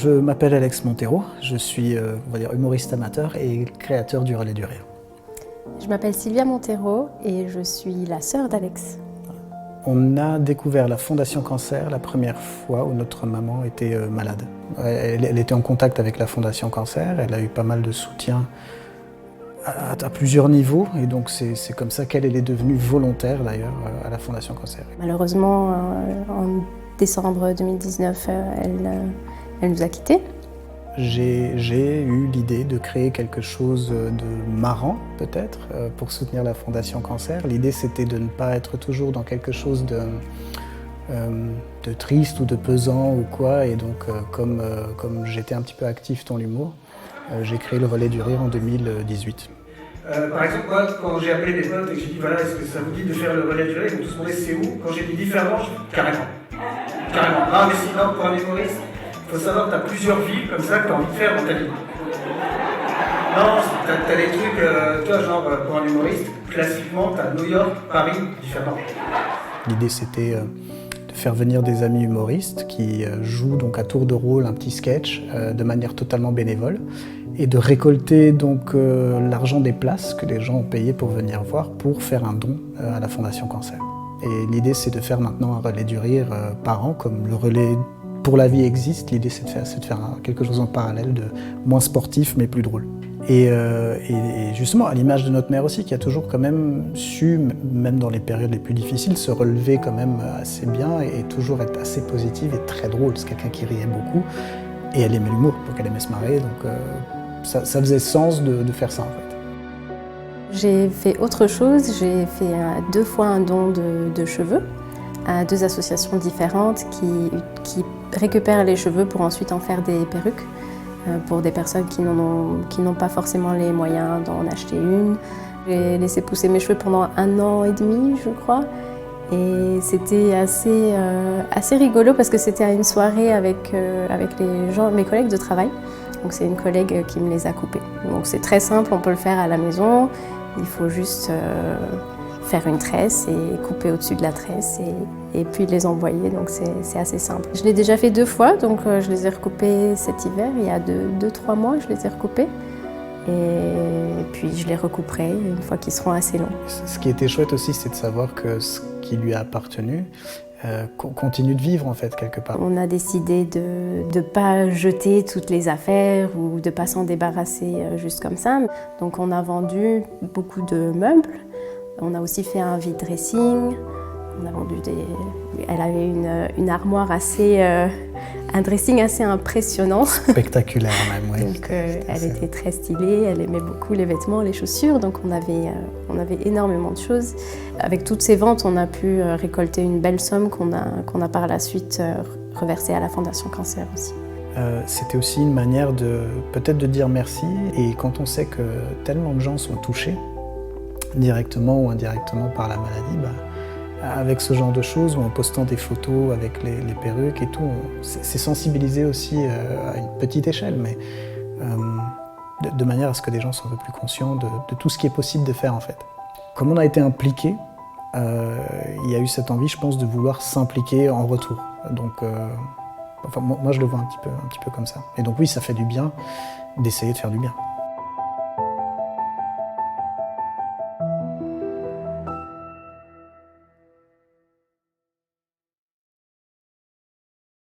Je m'appelle Alex Montero, je suis on va dire humoriste amateur et créateur du Relais du Rire. Je m'appelle Sylvia Montero et je suis la sœur d'Alex. On a découvert la Fondation Cancer la première fois où notre maman était malade. Elle était en contact avec la Fondation Cancer, elle a eu pas mal de soutien à plusieurs niveaux et donc c'est comme ça qu'elle est devenue volontaire d'ailleurs à la Fondation Cancer. Malheureusement, en décembre 2019, elle nous a quittés. J'ai eu l'idée de créer quelque chose de marrant, peut-être, pour soutenir la Fondation Cancer. L'idée, c'était de ne pas être toujours dans quelque chose de triste ou de pesant ou quoi. Et donc, comme j'étais un petit peu actif dans l'humour, j'ai créé le Relais du Rire en 2018. Par exemple, moi, quand j'ai appelé des potes et que j'ai dit voilà, est-ce que ça vous dit de faire le Relais du Rire, ils m'ont tous demandé c'est où. Quand j'ai dit différemment, je dis carrément. Carrément. Non, mais sinon, pour un humoriste, il faut savoir que tu as plusieurs villes comme ça que tu as envie de faire dans ta vie. Non, tu as des trucs, toi, genre, pour un humoriste, classiquement, tu as New York, Paris, différents. L'idée, c'était de faire venir des amis humoristes qui jouent donc à tour de rôle un petit sketch de manière totalement bénévole et de récolter donc l'argent des places que les gens ont payé pour venir voir pour faire un don à la Fondation Cancer. Et l'idée, c'est de faire maintenant un Relais du Rire par an, comme le Relais pour la vie existe. L'idée, c'est de faire quelque chose en parallèle, de moins sportif mais plus drôle. Et justement, à l'image de notre mère aussi, qui a toujours quand même su, même dans les périodes les plus difficiles, se relever quand même assez bien et toujours être assez positive et très drôle. C'est quelqu'un qui riait beaucoup et elle aimait l'humour, donc elle aimait se marrer. Donc ça faisait sens de faire ça en fait. J'ai fait autre chose, j'ai fait 2 fois un don de cheveux à 2 associations différentes qui récupèrent les cheveux pour ensuite en faire des perruques pour des personnes qui n'ont pas forcément les moyens d'en acheter une. J'ai laissé pousser mes cheveux pendant 1 an et demi, je crois. Et c'était assez rigolo parce que c'était à une soirée avec mes collègues de travail. Donc c'est une collègue qui me les a coupés. Donc c'est très simple, on peut le faire à la maison. Il faut juste faire une tresse et couper au-dessus de la tresse et puis les envoyer, donc c'est assez simple. Je l'ai déjà fait 2 fois, donc je les ai recoupés cet hiver, il y a 2-3 mois je les ai recoupés. Et puis je les recouperai une fois qu'ils seront assez longs. Ce qui était chouette aussi, c'est de savoir que ce qui lui a appartenu continue de vivre en fait quelque part. On a décidé de ne pas jeter toutes les affaires ou de ne pas s'en débarrasser juste comme ça. Donc on a vendu beaucoup de meubles. On a aussi fait un vide dressing. On a vendu Elle avait une armoire un dressing assez impressionnant. Spectaculaire même, oui. Donc elle était très stylée, elle aimait beaucoup les vêtements, les chaussures, donc on avait énormément de choses. Avec toutes ces ventes, on a pu récolter une belle somme qu'on a par la suite reversée à la Fondation Cancer aussi. C'était aussi une manière peut-être de dire merci, et quand on sait que tellement de gens sont touchés, directement ou indirectement par la maladie, avec ce genre de choses, ou en postant des photos avec les perruques et tout, c'est sensibiliser aussi à une petite échelle, mais de manière à ce que les gens soient un peu plus conscients de tout ce qui est possible de faire en fait. Comme on a été impliqués, il y a eu cette envie, je pense, de vouloir s'impliquer en retour. Donc, enfin, moi je le vois un petit peu comme ça. Et donc oui, ça fait du bien d'essayer de faire du bien.